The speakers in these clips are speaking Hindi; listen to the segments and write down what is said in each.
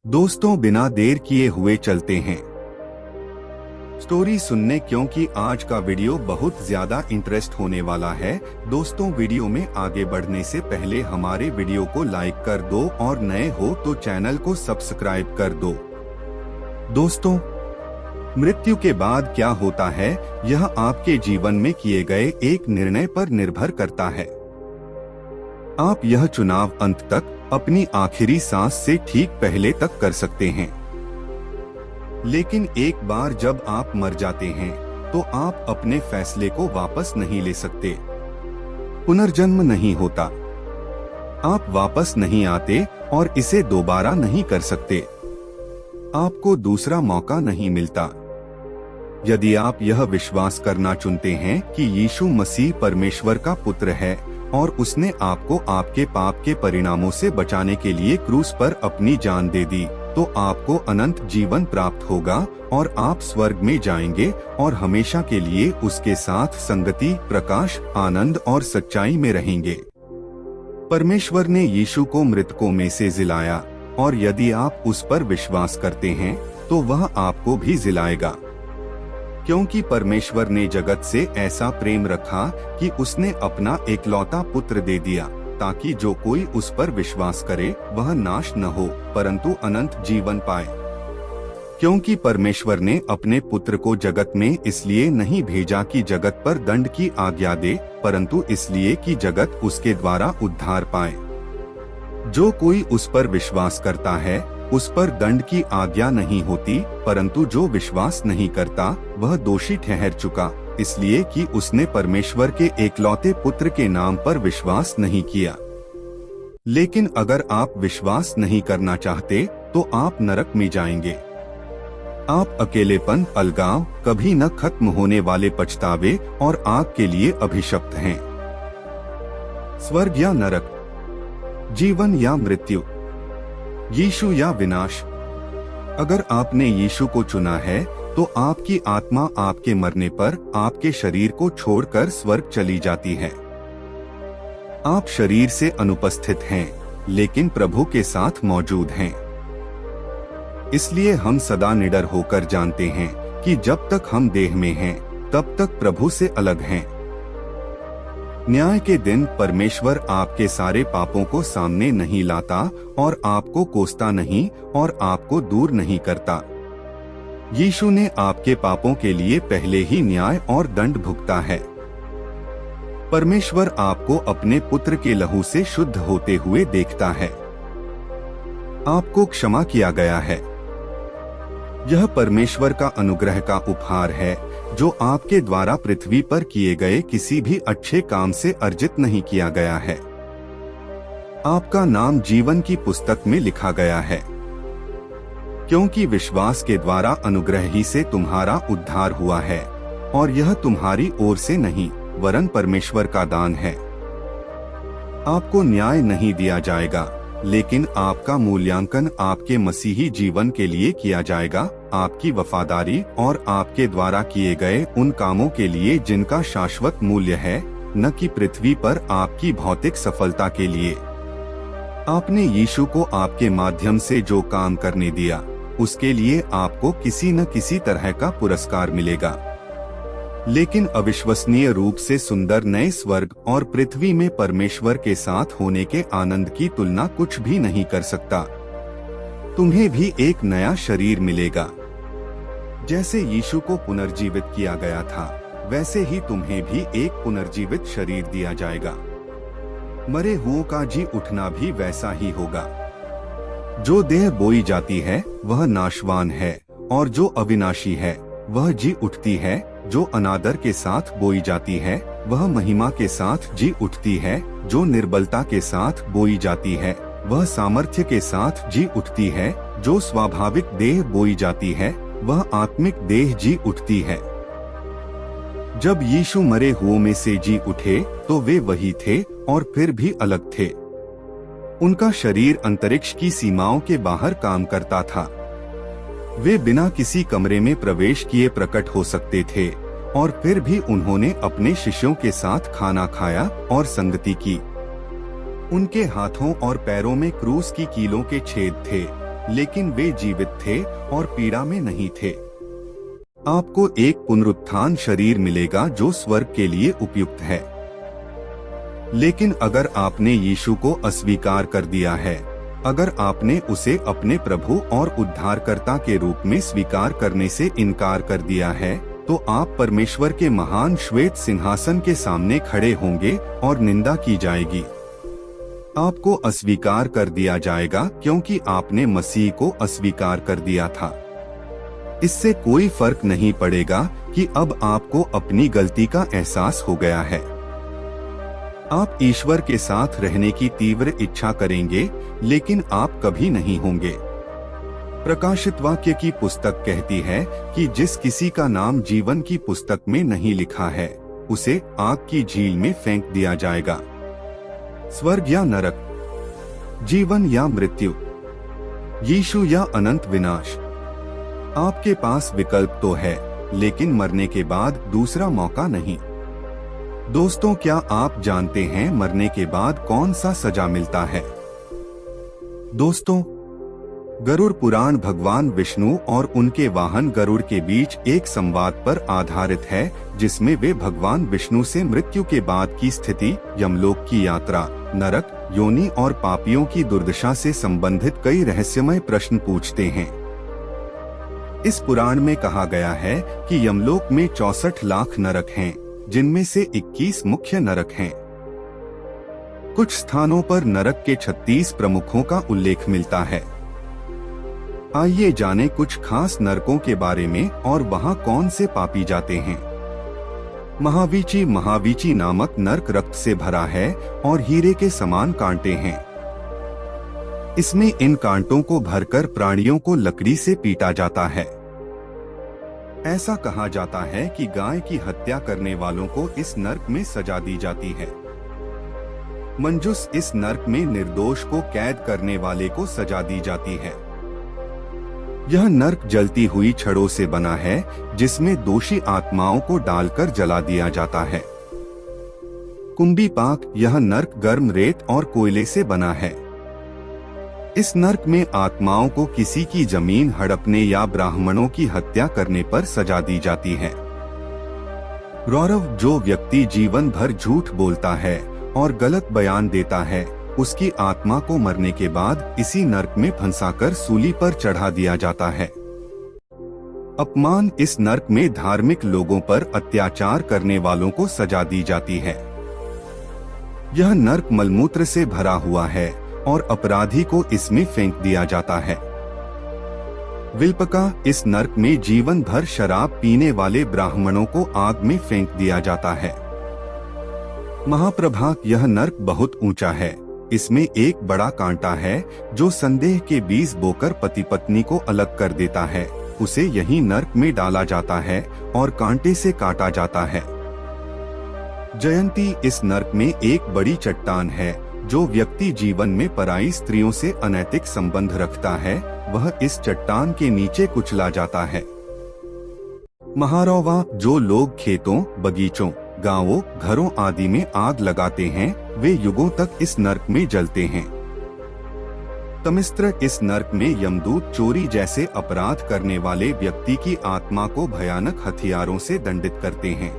दोस्तों, बिना देर किए हुए चलते हैं स्टोरी सुनने, क्योंकि आज का वीडियो बहुत ज्यादा इंटरेस्ट होने वाला है। दोस्तों, वीडियो में आगे बढ़ने से पहले हमारे वीडियो को लाइक कर दो और नए हो तो चैनल को सब्सक्राइब कर दो। दोस्तों, मृत्यु के बाद क्या होता है, यह आपके जीवन में किए गए एक निर्णय पर निर्भर करता है। आप यह चुनाव अंत तक, अपनी आखिरी सांस से ठीक पहले तक कर सकते हैं। लेकिन एक बार जब आप मर जाते हैं, तो आप अपने फैसले को वापस नहीं ले सकते। पुनर्जन्म नहीं होता, आप वापस नहीं आते और इसे दोबारा नहीं कर सकते। आपको दूसरा मौका नहीं मिलता। यदि आप यह विश्वास करना चुनते हैं कि यीशु मसीह परमेश्वर का पुत्र है और उसने आपको आपके पाप के परिणामों से बचाने के लिए क्रूस पर अपनी जान दे दी, तो आपको अनंत जीवन प्राप्त होगा और आप स्वर्ग में जाएंगे और हमेशा के लिए उसके साथ संगति, प्रकाश, आनंद और सच्चाई में रहेंगे। परमेश्वर ने यीशु को मृतकों में से जिलाया और यदि आप उस पर विश्वास करते हैं तो वह आपको भी जिलाएगा, क्योंकि परमेश्वर ने जगत से ऐसा प्रेम रखा कि उसने अपना एकलौता पुत्र दे दिया, ताकि जो कोई उस पर विश्वास करे वह नाश न हो परंतु अनंत जीवन पाए। क्योंकि परमेश्वर ने अपने पुत्र को जगत में इसलिए नहीं भेजा कि जगत पर दंड की आज्ञा दे, परंतु इसलिए कि जगत उसके द्वारा उद्धार पाए। जो कोई उस पर विश्वास करता है उस पर दंड की आज्ञा नहीं होती, परंतु जो विश्वास नहीं करता वह दोषी ठहर चुका, इसलिए कि उसने परमेश्वर के एकलौते पुत्र के नाम पर विश्वास नहीं किया। लेकिन अगर आप विश्वास नहीं करना चाहते तो आप नरक में जाएंगे। आप अकेलेपन, अलगाव, कभी न खत्म होने वाले पछतावे और आग के लिए अभिशप्त हैं। स्वर्ग या नरक, जीवन या मृत्यु, यीशु या विनाश। अगर आपने यीशु को चुना है तो आपकी आत्मा आपके मरने पर आपके शरीर को छोड़कर स्वर्ग चली जाती है। आप शरीर से अनुपस्थित हैं, लेकिन प्रभु के साथ मौजूद हैं। इसलिए हम सदा निडर होकर जानते हैं कि जब तक हम देह में हैं, तब तक प्रभु से अलग हैं। न्याय के दिन परमेश्वर आपके सारे पापों को सामने नहीं लाता और आपको कोसता नहीं और आपको दूर नहीं करता। यीशु ने आपके पापों के लिए पहले ही न्याय और दंड भुगता है। परमेश्वर आपको अपने पुत्र के लहू से शुद्ध होते हुए देखता है। आपको क्षमा किया गया है। यह परमेश्वर का अनुग्रह का उपहार है, जो आपके द्वारा पृथ्वी पर किए गए किसी भी अच्छे काम से अर्जित नहीं किया गया है। आपका नाम जीवन की पुस्तक में लिखा गया है, क्योंकि विश्वास के द्वारा अनुग्रह ही से तुम्हारा उद्धार हुआ है, और यह तुम्हारी ओर से नहीं वरन परमेश्वर का दान है। आपको न्याय नहीं दिया जाएगा, लेकिन आपका मूल्यांकन आपके मसीही जीवन के लिए किया जाएगा, आपकी वफादारी और आपके द्वारा किए गए उन कामों के लिए जिनका शाश्वत मूल्य है, न कि पृथ्वी पर आपकी भौतिक सफलता के लिए। आपने यीशु को आपके माध्यम से जो काम करने दिया, उसके लिए आपको किसी न किसी तरह का पुरस्कार मिलेगा। लेकिन अविश्वसनीय रूप से सुंदर नए स्वर्ग और पृथ्वी में परमेश्वर के साथ होने के आनंद की तुलना कुछ भी नहीं कर सकता। तुम्हें भी एक नया शरीर मिलेगा। जैसे यीशु को पुनर्जीवित किया गया था, वैसे ही तुम्हें भी एक पुनर्जीवित शरीर दिया जाएगा। मरे हुओं का जी उठना भी वैसा ही होगा। जो देह बोई जाती है वह नाशवान है, और जो अविनाशी है वह जी उठती है। जो अनादर के साथ बोई जाती है वह महिमा के साथ जी उठती है। जो निर्बलता के साथ बोई जाती है वह सामर्थ्य के साथ जी उठती है। जो स्वाभाविक देह बोई जाती है वह आत्मिक देह जी उठती है। जब यीशु मरे हुओं में से जी उठे तो वे वही थे और फिर भी अलग थे। उनका शरीर अंतरिक्ष की सीमाओं के बाहर काम करता था। वे बिना किसी कमरे में प्रवेश किए प्रकट हो सकते थे, और फिर भी उन्होंने अपने शिष्यों के साथ खाना खाया और संगति की। उनके हाथों और पैरों में क्रूस की कीलों के छेद थे, लेकिन वे जीवित थे और पीड़ा में नहीं थे। आपको एक पुनरुत्थान शरीर मिलेगा जो स्वर्ग के लिए उपयुक्त है। लेकिन अगर आपने यीशु को अस्वीकार कर दिया है, अगर आपने उसे अपने प्रभु और उद्धारकर्ता के रूप में स्वीकार करने से इनकार कर दिया है, तो आप परमेश्वर के महान श्वेत सिंहासन के सामने खड़े होंगे और निंदा की जाएगी। आपको अस्वीकार कर दिया जाएगा क्योंकि आपने मसीह को अस्वीकार कर दिया था। इससे कोई फर्क नहीं पड़ेगा कि अब आपको अपनी गलती का एहसास हो गया है। आप ईश्वर के साथ रहने की तीव्र इच्छा करेंगे, लेकिन आप कभी नहीं होंगे। प्रकाशित वाक्य की पुस्तक कहती है कि जिस किसी का नाम जीवन की पुस्तक में नहीं लिखा है, उसे आग की झील में फेंक दिया जाएगा। स्वर्ग या नरक, जीवन या मृत्यु, यीशु या अनंत विनाश। आपके पास विकल्प तो है, लेकिन मरने के बाद दूसरा मौका नहीं। दोस्तों, क्या आप जानते हैं मरने के बाद कौन सा सजा मिलता है? दोस्तों, गरुड़ पुराण भगवान विष्णु और उनके वाहन गरुड़ के बीच एक संवाद पर आधारित है, जिसमें वे भगवान विष्णु से मृत्यु के बाद की स्थिति, यमलोक की यात्रा, नरक, योनि और पापियों की दुर्दशा से संबंधित कई रहस्यमय प्रश्न पूछते हैं। इस पुराण में कहा गया है कि यमलोक में 64 लाख नरक हैं, जिनमें से 21 मुख्य नरक हैं। कुछ स्थानों पर नरक के 36 प्रमुखों का उल्लेख मिलता है। आइए जानें कुछ खास नरकों के बारे में और वहां कौन से पापी जाते हैं। महावीची नामक नरक रक्त से भरा है और हीरे के समान कांटे हैं। इसमें इन कांटों को भरकर प्राणियों को लकड़ी से पीटा जाता है। ऐसा कहा जाता है कि गाय की हत्या करने वालों को इस नरक में सजा दी जाती है। मंजूस, इस नरक में निर्दोष को कैद करने वाले को सजा दी जाती है। यह नरक जलती हुई छड़ों से बना है, जिसमें दोषी आत्माओं को डालकर जला दिया जाता है। कुंभी पाक, यह नरक गर्म रेत और कोयले से बना है। इस नरक में आत्माओं को किसी की जमीन हड़पने या ब्राह्मणों की हत्या करने पर सजा दी जाती है। रौरव, जो व्यक्ति जीवन भर झूठ बोलता है और गलत बयान देता है, उसकी आत्मा को मरने के बाद इसी नरक में फंसाकर सूली पर चढ़ा दिया जाता है। अपमान, इस नरक में धार्मिक लोगों पर अत्याचार करने वालों को सजा दी जाती है। यह नरक मलमूत्र से भरा हुआ है और अपराधी को इसमें फेंक दिया जाता है। विल्पका, इस नरक में जीवन भर शराब पीने वाले ब्राह्मणों को आग में फेंक दिया जाता है। महाप्रभा, यह नरक बहुत ऊंचा है। इसमें एक बड़ा कांटा है जो संदेह के बीज बोकर पति पत्नी को अलग कर देता है। उसे यही नरक में डाला जाता है और कांटे से काटा जाता है। जयंती, इस नरक में एक बड़ी चट्टान है। जो व्यक्ति जीवन में पराई स्त्रियों से अनैतिक संबंध रखता है, वह इस चट्टान के नीचे कुचला जाता है। महारौवा, जो लोग खेतों, बगीचों, गांवों, घरों आदि में आग लगाते हैं, वे युगों तक इस नरक में जलते हैं। तमिस्त्र, इस नरक में यमदूत चोरी जैसे अपराध करने वाले व्यक्ति की आत्मा को भयानक हथियारों से दंडित करते हैं।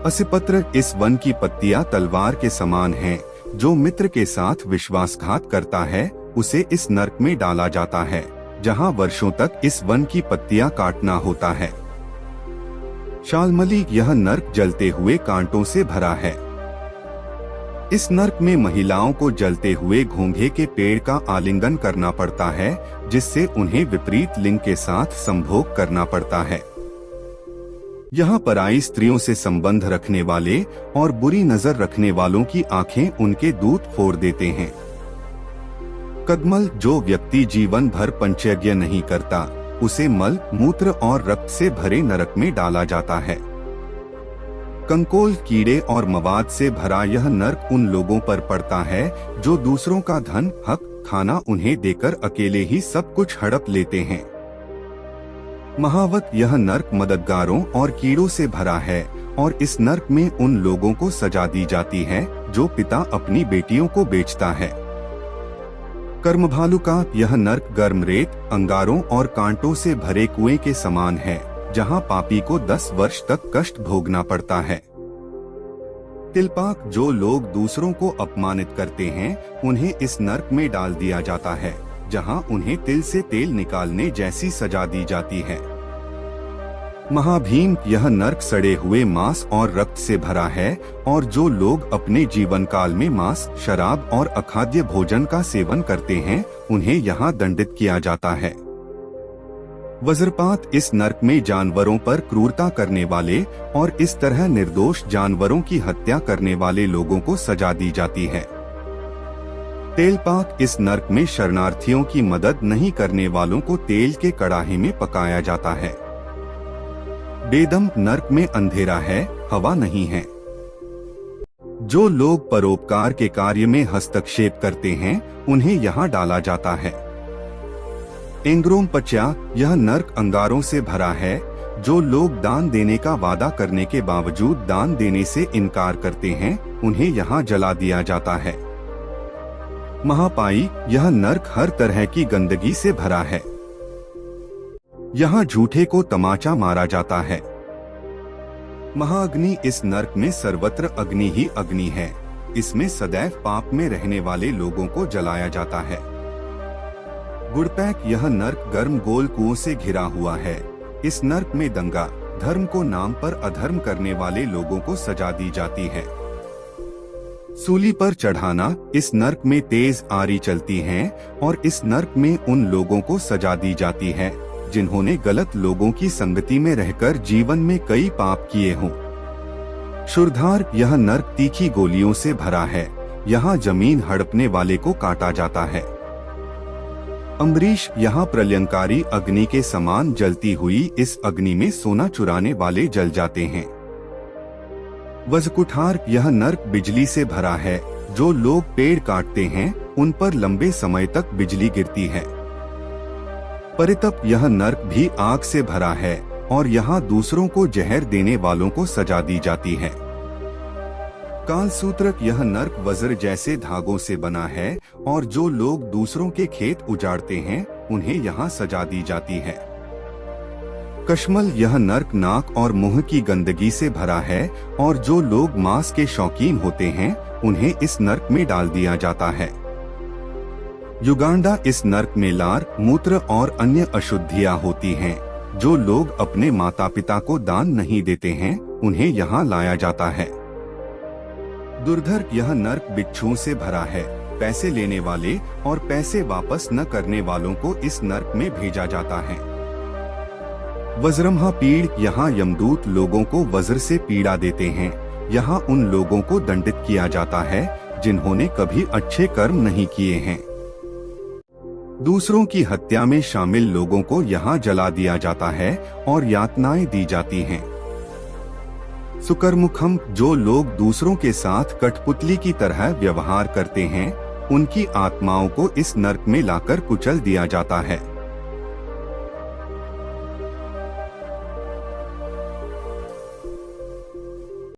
असिपत्र, इस वन की पत्तियां तलवार के समान हैं। जो मित्र के साथ विश्वासघात करता है, उसे इस नरक में डाला जाता है, जहां वर्षों तक इस वन की पत्तियां काटना होता है। शाल्मली, यह नरक जलते हुए कांटों से भरा है। इस नरक में महिलाओं को जलते हुए घोंघे के पेड़ का आलिंगन करना पड़ता है, जिससे उन्हें विपरीत लिंग के साथ संभोग करना पड़ता है। यहाँ पराई स्त्रियों से संबंध रखने वाले और बुरी नजर रखने वालों की आंखें उनके दूध फोड़ देते हैं। कदमल, जो व्यक्ति जीवन भर पंचयज्ञ नहीं करता, उसे मल, मूत्र और रक्त से भरे नरक में डाला जाता है। कंकोल, कीड़े और मवाद से भरा यह नरक उन लोगों पर पड़ता है जो दूसरों का धन, हक, खाना उन्हें देकर अकेले ही सब कुछ हड़प लेते हैं। महावत, यह नरक मददगारों और कीड़ों से भरा है और इस नरक में उन लोगों को सजा दी जाती है जो पिता अपनी बेटियों को बेचता है। कर्मभालुका, यह नर्क गर्म रेत, अंगारों और कांटों से भरे कुएं के समान है, जहां पापी को 10 वर्ष तक कष्ट भोगना पड़ता है। तिलपाक, जो लोग दूसरों को अपमानित करते हैं उन्हें इस नर्क में डाल दिया जाता है, जहां उन्हें तिल से तेल निकालने जैसी सजा दी जाती है। महाभीम, यह नर्क सड़े हुए मांस और रक्त से भरा है और जो लोग अपने जीवन काल में मांस, शराब और अखाद्य भोजन का सेवन करते हैं उन्हें यहाँ दंडित किया जाता है। वज्रपात, इस नर्क में जानवरों पर क्रूरता करने वाले और इस तरह निर्दोष जानवरों की हत्या करने वाले लोगों को सजा दी जाती है। तेलपाक, इस नर्क में शरणार्थियों की मदद नहीं करने वालों को तेल के कड़ाहे में पकाया जाता है। बेदम, नर्क में अंधेरा है, हवा नहीं है। जो लोग परोपकार के कार्य में हस्तक्षेप करते हैं उन्हें यहाँ डाला जाता है। एंग्रोम पच्या, यह नर्क अंगारों से भरा है। जो लोग दान देने का वादा करने के बावजूद दान देने से इनकार करते हैं उन्हें यहाँ जला दिया जाता है। महापाई, यह नर्क हर तरह की गंदगी से भरा है। यहाँ झूठे को तमाचा मारा जाता है। महाअग्नि, इस नर्क में सर्वत्र अग्नि ही अग्नि है। इसमें सदैव पाप में रहने वाले लोगों को जलाया जाता है। गुड़पैक, यह नर्क गर्म गोल कुओं से घिरा हुआ है। इस नर्क में दंगा, धर्म को नाम पर अधर्म करने वाले लोगों को सजा दी जाती है। सूली पर चढ़ाना, इस नर्क में तेज आरी चलती हैं और इस नर्क में उन लोगों को सजा दी जाती है जिन्होंने गलत लोगों की संगति में रहकर जीवन में कई पाप किए हों। शूरधार, यह नर्क तीखी गोलियों से भरा है। यहाँ जमीन हड़पने वाले को काटा जाता है। अम्बरीश, यहाँ प्रलयंकारी अग्नि के समान जलती हुई इस अग्नि में सोना चुराने वाले जल जाते हैं। वज्रकुठार, यह नर्क बिजली से भरा है। जो लोग पेड़ काटते हैं उन पर लंबे समय तक बिजली गिरती है। परितप, यह नर्क भी आग से भरा है और यहाँ दूसरों को जहर देने वालों को सजा दी जाती है। कालसूत्रक, यह नर्क वज्र जैसे धागों से बना है और जो लोग दूसरों के खेत उजाड़ते हैं उन्हें यहाँ सजा दी जाती है। कश्मल, यह नर्क नाक और मुंह की गंदगी से भरा है और जो लोग मांस के शौकीन होते हैं उन्हें इस नर्क में डाल दिया जाता है। युगांडा, इस नर्क में लार, मूत्र और अन्य अशुद्धियां होती हैं। जो लोग अपने माता पिता को दान नहीं देते हैं उन्हें यहाँ लाया जाता है। दुर्धर, यह नर्क बिच्छुओं से भरा है। पैसे लेने वाले और पैसे वापस न करने वालों को इस नर्क में भेजा जाता है। वज्रमहा पीड़, यहाँ यमदूत लोगों को वज्र से पीड़ा देते हैं। यहाँ उन लोगों को दंडित किया जाता है जिन्होंने कभी अच्छे कर्म नहीं किए हैं। दूसरों की हत्या में शामिल लोगों को यहाँ जला दिया जाता है और यातनाएं दी जाती हैं। सुकरमुखम, जो लोग दूसरों के साथ कठपुतली की तरह व्यवहार करते हैं उनकी आत्माओं को इस नर्क में लाकर कुचल दिया जाता है।